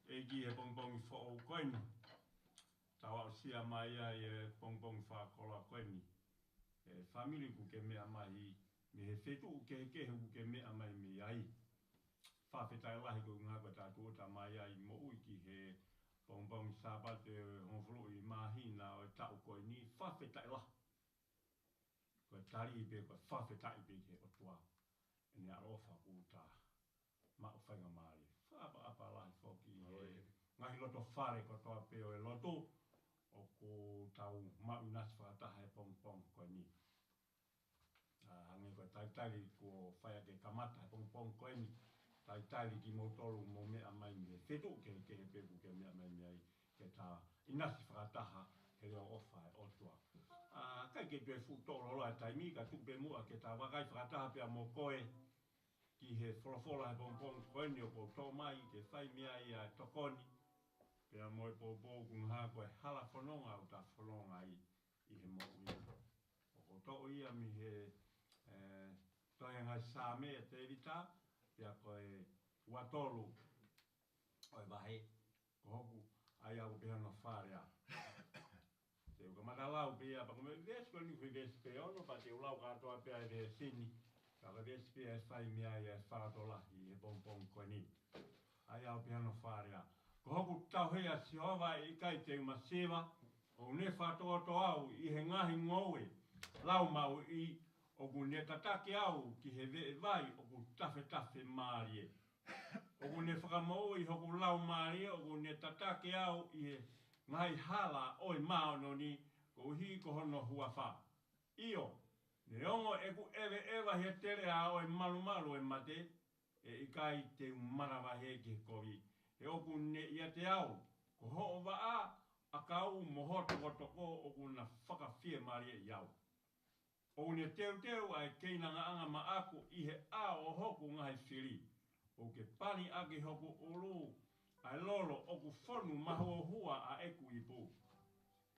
e ki e pongpong fo o koeni. Tawa o sia mai e pongpong fa kola koeni. E family ku ke mea mai me he fetu ke hu ke mea mai me ai. Fa fetai lahi ko ngā ko tātua ta mai ai mo ui ki he pongpong Sapate honflu i mahina o tau koeni fa fetai lahi. Ko tari pe ko fa fetai pe ke o tua. Ni arofa uta ma o whainga maari. Apa lahi whoki ngahi loto whare ko toa peo e loto o ko tau mau nasi whakataha e pongpong koe ni. Hangi ko Talitali ko whaia ke kamata e pongpong koe ni. Talitali ki moutolu mo mea mai me whetu ke he pepu ke mea mai mea ke ta inasi whakataha ke reo ofa e otua. Kai ke tue whutoro loa e taimi ka tupe mua ke ta wakai whakataha pia mo koe ki he wholofola he pongpong koeni o kou tō mai ke whai mea i a tokoni. Pea mo e pōpō kungha koe hala whanonga o ta whanonga i he mo ui. O kou tō ia mi he tohe ngai sāme e te rita, pea koe watolu o e wahe, ko hoku ai au pea no whārea. Te uka matalau pea, pa kome vesko ni kui vespe ono, pa te ulau katoa pea e re sini. Kaka vespe e whai mea i e wharatolahi e pongpong koe ni. Ai au pea no whārea. Ko hoku tauhea si hova i kai te umasiwa, o ne whatoto au i he ngahi ngowe, lau mau i o ku ne tatake au ki he vee vai o ku tafe maarie. O ku ne whakamau i hoku lau maarie o ku ne tatake au i he ngahi hala oi maono ni ko hi ko hono huawha. Io, ne ongo e ku ewa he tere a oi malu e mate e i kai te umarawa he ki kovi. E oku ne ia te au, ko ho wa a kau mo hotoko o ku na whakawhia maria i au. O ne teu ai keinanga anga ma aku i he a o hoku ngai whiri. O ke pani ake hoku uru ai lolo o ku whonu maho hua a eku i pō.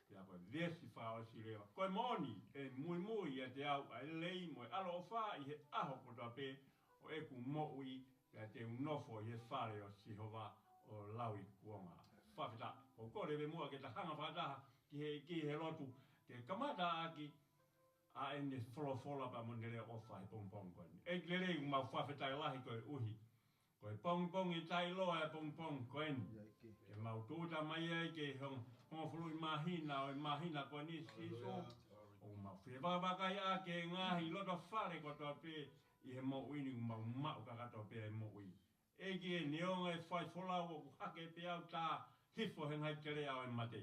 Pea koe vesi whao si rewa. Koe moni e mui ia te au ai lei mo e alo o wha i he aho kotoa pē o eku mo ui ia te unofo i he whare o Sihova o laui kuonga. Whawhita, o kore we mua ke ta hanga whakataha ki he lotu ke kamata aki a ene wholofola pa mo nere ofa he pongpong koe. E klerei mau whawhita i lahi koe uhi. Koe pongpong i tai loa e pongpong koe ni. Ke mau tūta mai ai ke hongofuru i mahina o i mahina koe ni siso. O mau whiwawakai a ke ngahi loto whare kotoa pē i he mo uini mau mau kakatoa pē e mo ui. Eki e neonga e whai wholau o ku hake pe au tā hifo he ngai tere au e mate.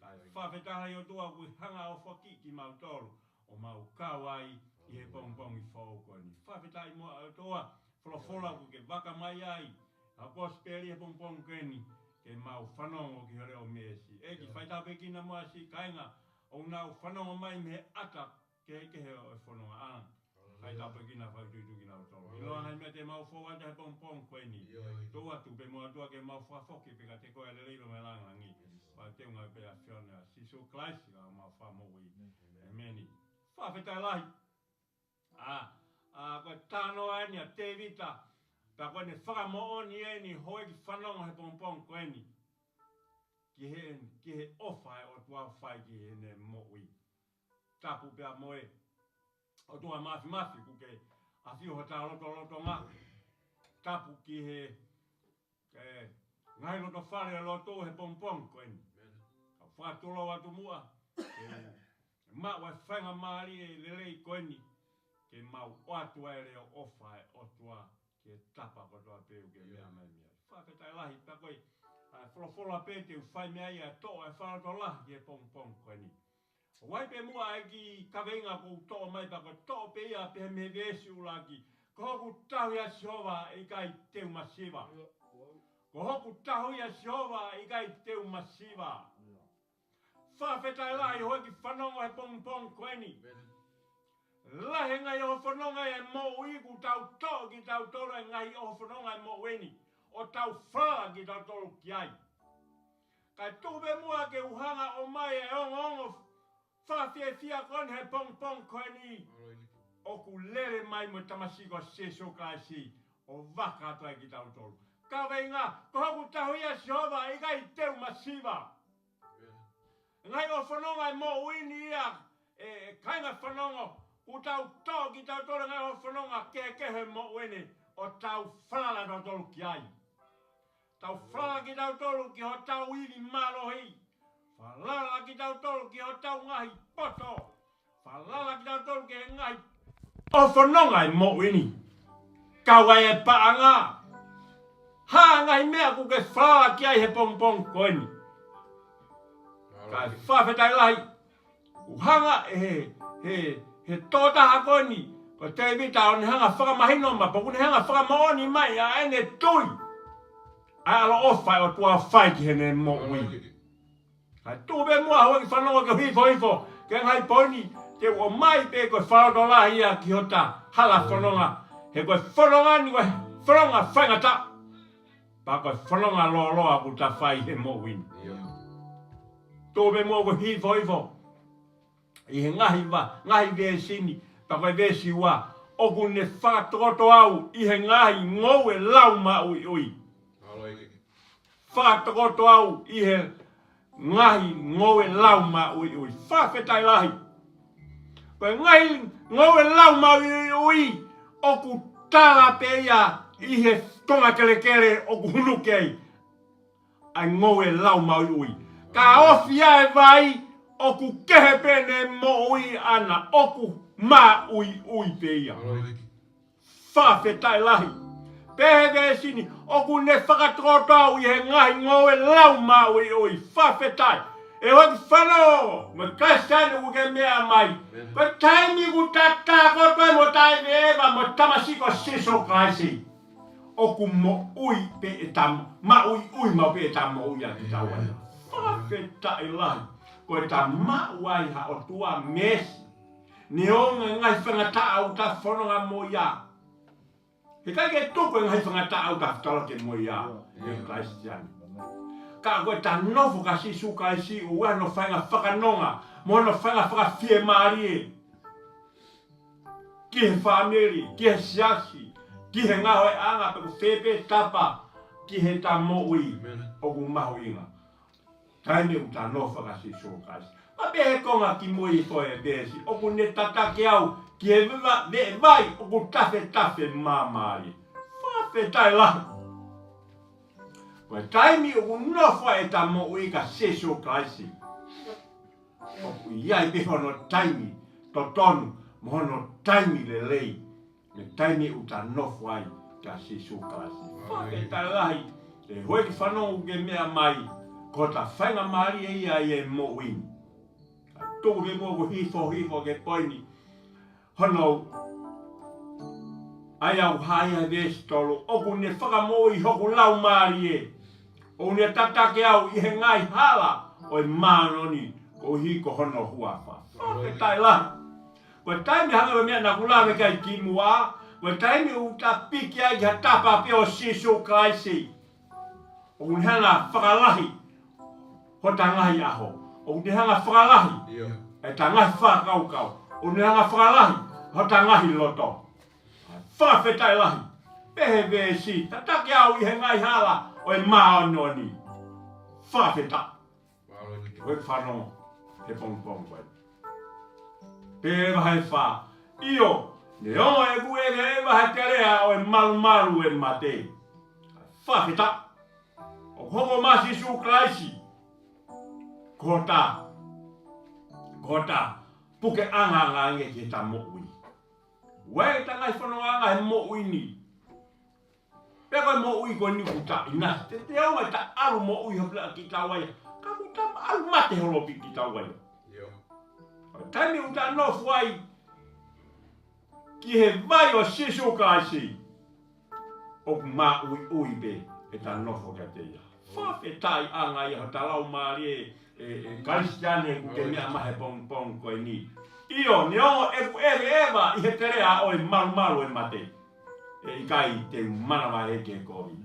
Kai whawhetaha i o tua kui hanga o whaki ki mau tolu o mau kawai i he pongpong i whau koe ni. Whawhetaha i mua o tua wholau ku ke waka mai ai. A kosperi he pongpong koe ni ke mau whanongo ki hore o mesi. Eki whaitau pe kina mua si kainga o nau whanongo mai me ata ke he o e whanonga ana. Kai tau pe kina whautuitu kina o tolo. Ilo anai mea te mau whawata he pongpong koe ni. Tō atu pe mua tua ke mau whafoki pe ka te koe le reiro me langangi. Wha te unga pe a whiona siso klaisi ka mau whamoi. E meni. Whawhetai lahi. Koe tāno aini a te vita. Pa koe ne whakamo ni e ni hoi ki whanonga he pongpong koe ni. Ki he ofa e o tua whai ki he ne mo'i. Tapu pe a moe. O tua mafi kuke a whio hata loto ngā. Tapu ki he ngai loto whare loto he pongpong koe ni. Ka whātolo atu mua. Ma wai whainga maari e lelei koe ni. Ke mau oatua e reo ofa e o tua ke tapa kotoa peu ke mea mai mea. Whawhetai lahi pa koe wholofola pē te whai mea ia tō e wharato lahi ke pongpong koe ni. Wai pe mua e ki kawenga ko tō mai pa ko tō pe ia pe me vesi ulaki. Ko hoku tahu ia Sihova i kai teu masiwa. Ko hoku tahu ia Sihova i kai teu masiwa. Whawhetai lahi hoi ki whanonga he pongpong koe ni. Lahe ngai o whanonga e mo iku tau tō ki tau tolo e ngai o whanonga e mo weni. O tau whaa ki tau tolo ki ai. Kai tūpe mua ke uhanga o mai e ongo fiefia kon he pongpong koe ni. O ku lere mai mo tamasiko seso kasi o waka atoa ki tau tolu. Kawenga, kohaku tahuia siova, ika I teu masiva. Ngai o whanonga I mo uini ia, kainga whanonga, ku tau tō ki tau tōre ngai o whanonga, kehe mo uini, o tau whanala tau tōru ki ai. Tau whanala ki tau tōru ki ho tau iwi marohi. Whanala ki tau tōru ki ho tau ngahi poto. Whanala ki tau tōru ki ngahi o whanonga I mo uini. Kaua e paanga. Ha ngai mea ku ke whanala ki ai he pong pong koeni. Kai whawhetai lahi. Uhanga he tōtaha koeni. Ko te vita o ni hanga whakamahino ma poku ni hanga whakamaoni mai a ene tui. Ai alo ofai o tua whai ki hene mo ui. Kai tūbe mua hoi ki whanonga ke hifo. Ke ngai poini te o mai pe koe whanonga lahi a ki hota hala whanonga. He koe whanonga ni koe whanonga whaingata. Pa koe whanonga loa ku ta whai he mo ui. Tōbe mua koe hifo. I he ngahi vesini. Pa koe vesi wa. Oku ne whakatokoto au I he ngahi ngou e lau ma ui. Whakatokoto au I he ngahi ngou e lau ma ui. Whawhetai lahi. Koe ngahi ngou e lau ma ui. Oku tala pe ia I he tonga kele oku hunu kei. Ai ngou e lau ma ui. Ka ofia e vai. Oku kehe pene mo ui ana. Oku ma ui pe ia. Whawhetai lahi. Pehe vesini. Oku ne whakatokoto au I he ngahi ngou e lau ma ui. Whawhetai. E hoki whanau. Me kaisani ku ke mea mai. Ko taimi ku tatako toi mo taimi eva mo tamasiko siso kaisi. Oku mo ui pe e tam. Ma ui ma pe e tam mo ui a ki tawana. Whawhetai lahi. Ko e ta mauai ha o tua mesi. Ni onga ngai whangata au ta whanonga mo ia. He kai ke tuku ngai whangata au ta whataloke mo ia. E Christian. Ka koe ta nofo ka sisu kai si ua no whainga whakanonga. Mo no whainga whakafie marie. Ki he whamiri, ki he siasi. Ki he ngaho e anga pe ku whepe tapa. Ki he ta mo ui. Oku mahu inga. Taime u ta nofa ka sisu kai si. Ma behe konga ki mui koe e besi. Oku ne tatake au. Ki he ve vai. Oku tafe mamari. Whawhetai lahi. Koe taimi oku nofa e ta mo ui ka sisu kai si. Oku iai be hono taimi. Totonu. Mohono taimi le lei. Me taimi u ta nofa ai ka sisu kai si. Whawhetai lahi. E hoi ki whanongu ke mea mai. Ko ta whainga maari e ia e mo ui. Tōku me mua ko hifo ke poini. Hono. Ai au haia vesi tolu. Oku ne whakamoi hoku lau maari e. O ne tatake au I he ngai hala. O I mānoni. Ko hiko hono huafa. Whawhetai lahi. Koe taimi hanga mea na kulawe kai ki mua. Koe taimi u ta piki ai ki ha tapa pe o sisu kaisi. O ne hanga whakalahi. Ho ta ngahi aho. O ne hanga whakalahi. E ta ngahi whakaukau. O ne hanga whakalahi. Ho ta ngahi loto. Whawhetai lahi. Pehe vesi. Tatake au I he ngai hala. O e maononi. Whawheta. Koe whanonga. He pong koe. Pehe wahe wha. Iyo. Ne ongo e kuege e wahe terea o e malu e mate. Whawheta. O hoko masi su klaisi. Kota. Puke anga nge ki ta mo ui. Wei ta ngai whanonga anga he mo ui ni. Peko mo ui ko ni kuta ina. Te au ta alu mo ui hopla ki ta wai. Ka kuta alu mate holopi ki ta wai. Taimi uta no fuai. Ki he vai o sisu kaisi. O ma ui be. E ta no foka te ia. Whawhetai anga I ho ta lau maari Karistiane ku ke mea mahe pong koe ni. Iyo, ni ongo eku ewa I he terea o I malu e mate. I kai te manawa e ke kovi.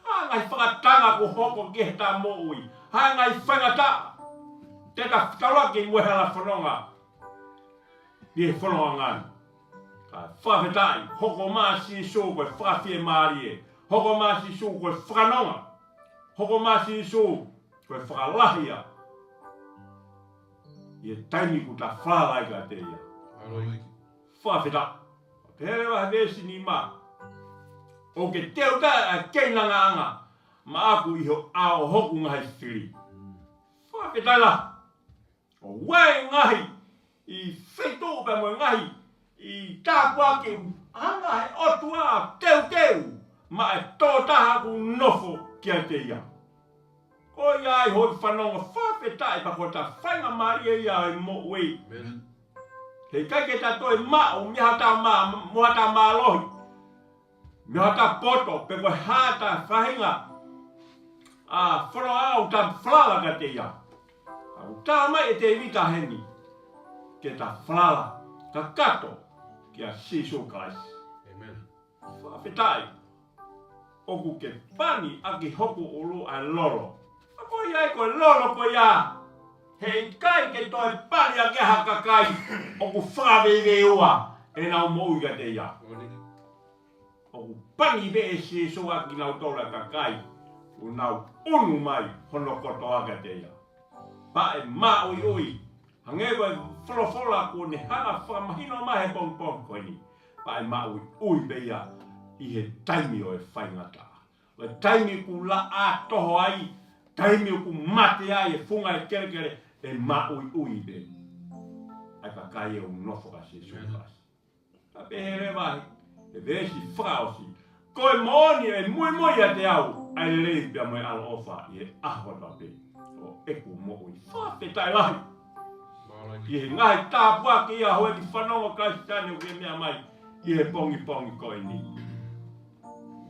Hangai whakatanga ku hoko ki he ta mo ui. Hangai whangata. Te ta whakaloake I muehala whanonga. Ni he whanonga ngani. Ka whawhetai, hoko maa si so koe whawhie maari e. hoko masi su koe whanonga, hoko masi su koe whakalahia. Ia taimi ku ta whalai ka te ia. Whawheta, pere waha vesi ni ma. O ke teo ta a keinanga anga, ma aku iho ao hoku ngahi whiri. Whawheta la, o wai ngahi, i whetu pe mo ngahi, i tāpua ke anga he otua teu, ma e tōtaha ku nofo kia te ia. Ko ia i hoi whanonga whawheta i pakota whainga maria ia i mo wei. Hei kai ke tatoi ma o mihata ma, mohata ma lohi. Mihata poto, pe koe hata whahinga. Whano au ta whlala ka te ia. Au tā mai e te vita heni. Ke ta whlala, ka kato, kia Sisu Christ. Whawhetai. Oku ke pani aki hoku ulu ai lolo. Ko ia koe lolo ko ia. Hei kai ke toi pani a ke haka kai. Oku whaweve ua. E nau mou ka te ia. Oku pani be e Sisu aki nau tola ka kai. U nau unu mai hono koto aka te ia. Pa e ma ui ui. Hangewa wholofola ko ne hanga whamahino mahe pong pong koe ni. Pa e ma ui ui be ia. I he taimi o e whaingata. O e taimi ku la a toho ai. Taimi o ku mate ai e funga e kere e ma ui ui be. Ai ka kai e un nofo ka Sisu Christ. Ka pehere wahi. E vesi whakaosi. Koe mooni e mui a te au. Ai lei pia moe alo ofa i e aho ta pe. O eku mo ui whawhetai lahi. I he ngahi tāpua ki ia hoe ki whanonga Christiani o ke mea mai. I he pongi koe ni.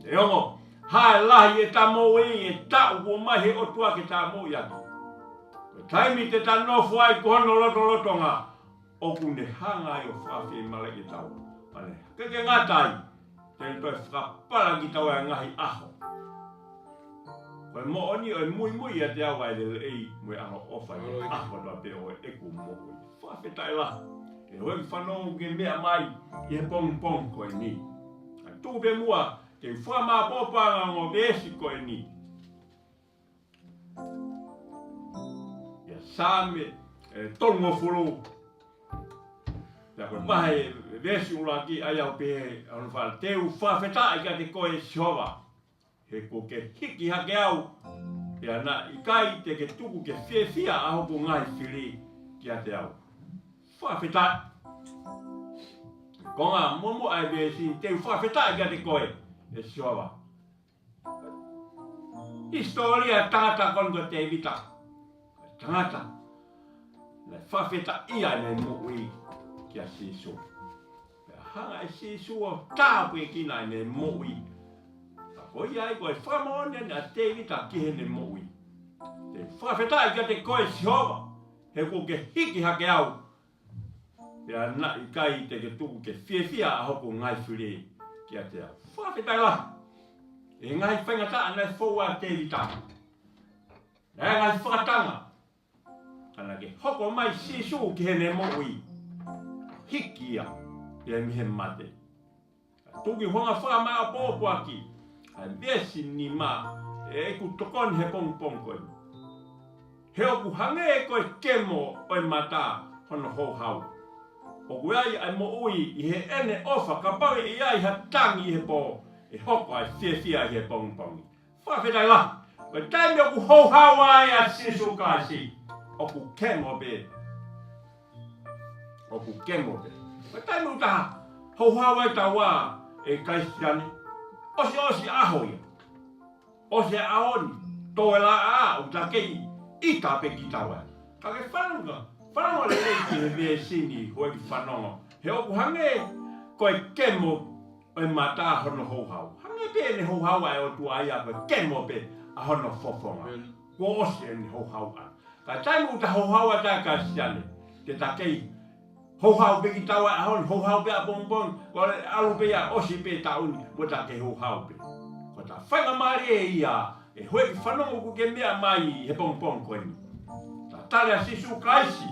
E ongo, hae lahi e tā mou e tā uko mai he otua ke tā mou iaki. Taimi te tā nofu ai kohono loto ngā. Oku ne hanga ai o whawhi male ki tau. Pane, keke ngatai. Tēn toi whakapara ki tau e ngahi aho. Koe mo oni o e mui a te awa e le ei mui aho ofa i aho da pe o e eku mo ui. Whawhetai la. E hoi whanongu ke mea mai i he pong koe ni. Tū pe mua. Ke whamā pōpanga ngō vesi koe ni. Ia sāme tongo furu. Ia koe mahe vesi ula ki ai au pehe. Anu whāra teu whawhetai ka te koe Jehova. He ko ke hiki hake au. Ia na i kai te ke tuku ke fiefia aho ko ngai whiri ki a te au. Whawhetai. Konga momo ai vesi teu whawhetai ka te koe. E Jehova. Historia tangata kongo te vita. Tangata. Le whawheta ia nei moui ki a Sisu. Pea hanga e Sisu o tāpue kina nei moui. Ko iai koe whamone a te vita ki he nei moui. Te whawheta i ka te koe Jehova. He ko ke hiki hake au. Pea na i kai te ke tuku ke fiefia a hoko ngai whiri ki a te au. Whawhetai la. E ngai whaingata anai whaua te vita. E ngai whakatanga. Ana ke hoko mai Sisu ki he ne moui. Hiki ia. E mihe mate. Tuki honga whakamai a pōpua ki. A vesi ni ma. E ku tokon he pong koe. He oku hange e koe kemo oi mata hono hou hau. O ai ai mo ui I he ene ofa ka pare I ai ha tangi he po e hoko ai fiefia he pong. Whawhetai la. Koe taimi oku hou hau ai a Sisu Christ. Oku kemo be. Koe taimi utaha hou hau ai tawa e Christiani. Osi aho ia. Osi aoni. Toe la a utakei ita pe ki tawa. Kake whanunga. Whanonga le leiki he vea sini hoi ki whanonga. He oku hange koe kemo oi mata hono hou hau. Hange pe ne hou hau ai o tua ai a koe kemo pe a hono fofonga. Ko osi e ne hou hau a. Ka taimu uta hou hau a tā ka siane. Te takei hou hau pe ki tawa a hono hou hau pe a bongbong. Ko le alu pe a osi pe tauni. Mo takei hou hau pe. Ko ta whainga maari e ia. E hoi ki whanonga ku ke mea mai he bongbong koe ni. Ta tale a Sisu Christ.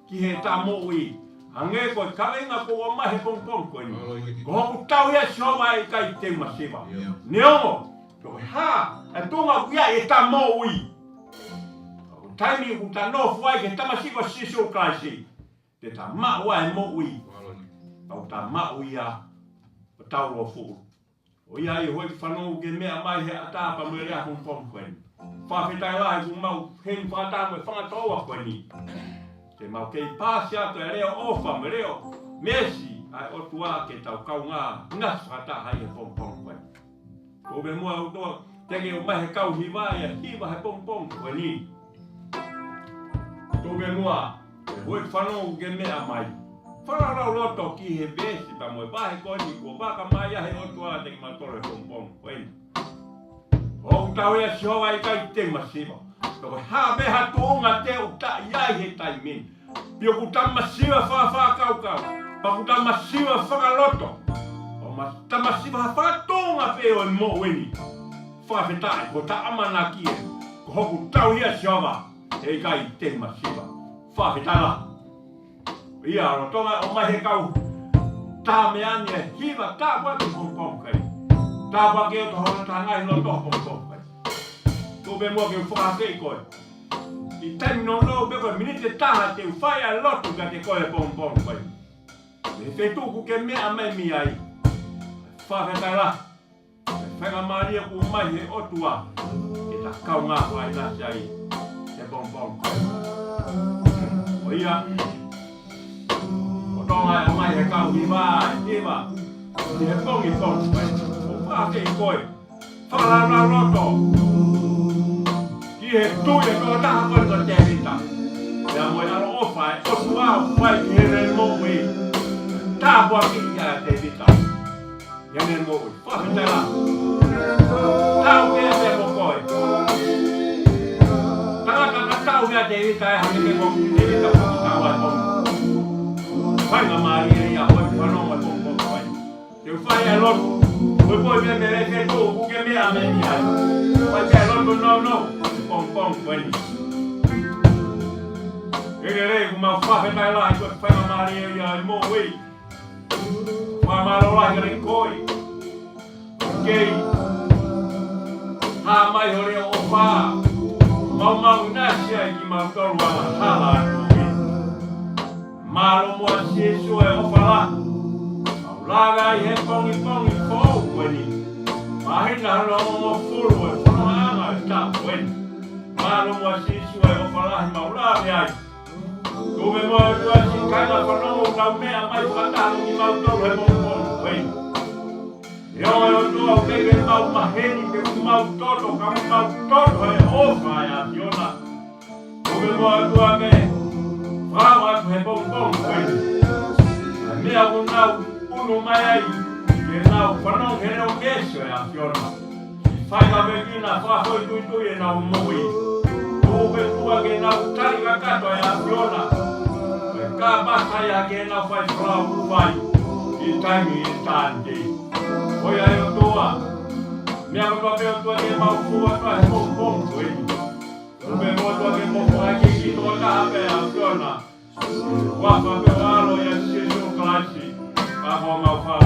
Ki he tā moui, Ange ko kalenga ko o mahe pong ko ni. Ko ku tau ia so mai kai te masiva. Neongo. Ko ha, atunga ia e ta mo ui. Ko taimi ku ta no fuai ke ta masiva siso kasi. Te ta ma wa mo ui. Ko ta ma ui ya. Tau ro fu. O ia I hoi whanau ke mea mai he ata pa mwere a pong ko ni. Whawhetai lai ku mau hen whata mo whangatoa ko ni. Te mau kei pāsi atu e reo ofa me reo mesi ai o tua ke tau kau ngā ngas whata hai he pong koe. Ko me mua utoa teke o mai he kau hiwa e hiwa he pong koe ni. Ko me mua e hoi whanau ke mea mai. Whanarau roto ki he besi pa moe pahe koe ni kua waka mai a he o tua teke matore pong koe ni. O tau ea si hoa I kai te masiva. Ko ha be ha tuonga te o ta iai he tai min. Pio ku ta masiva wha kau. Pa ku ta masiva whakaloto. O ta masiva wha tuonga pe o mo weni. Whawhetai ko ta amana ki e. Ko hoku tau hia si hoa. E kai te masiva. Whawhetai la. Ia ro tonga o mai he kau. Ta me ani e hiva ta waki pong kai. Ta waki e to hona ta ngai no to pong kai. Ko be mo ke whakakei koe. I taimi no be koe minite taha te whai a lotu ka te koe pong koe. Me whetuku ke mea mai mi ai. Whawhetai la. Me whainga maria ku mai he otua. Ke ta kau ngā whai nasi ai. Te pong koe. O ia. O tonga o mai he kau hiwa. Te he pongi koe. O whakakei koe. Whakarana roto. He tui e ko taha koe ko te rita. Ea moe aro ofai, o tua o whai ki here mo ui. Tā bua ki ia te rita. Here mo ui. Whawhetai la. Tau ke e ko koe. Tangata tau mea te rita e hake ke ko te rita ko tau ai ko. Whainga maari e ia hoi whanonga ko koe. Te whai e lotu. Koe koe mea me reke tō kuke mea me ni ai. Whai te lotu no. Pong koe ni. Ere rei ku mau whawhetai lai koe whainga maari e ia mo ui. Wha maro lai kare koe. Kei. Ha mai hore o wha. Mau nasi ai ki mau toru ana hala atu e. Maro mua siesu e o whala. Mau laga I he pongi kou koe ni. Mahina rongo mo furu e whanoanga e ta koe ni. Maro mua sisu e o whalahi maulawe ai. Kume moa tua si kaina whanongo kau mea mai whataru ki mau toru he mongkonu koe. Eo e o tua o keke mau maheni ke ku mau toto ka mau toto he ofa e a fiona. Kume moa tua ke whawa atu he mongkonu koe. A mea ku nau unu mai ai ke nau whanongo he reo keso e a fiona. Whainga mekina whahoi tuitui e nau mui. Kume tua ke nau tari kakato e a fiona. Ka basa ia ke nau whai whau whai. I taimi I tante. Oi ai o tua. Mea kotua pe o tua ke mau fua tua he mongkong koe. Kume mo tua ke mongkong ai ke ki toa kaha pe a fiona. Wapa pe o alo ia sisio klasi. Ka hoa mau whau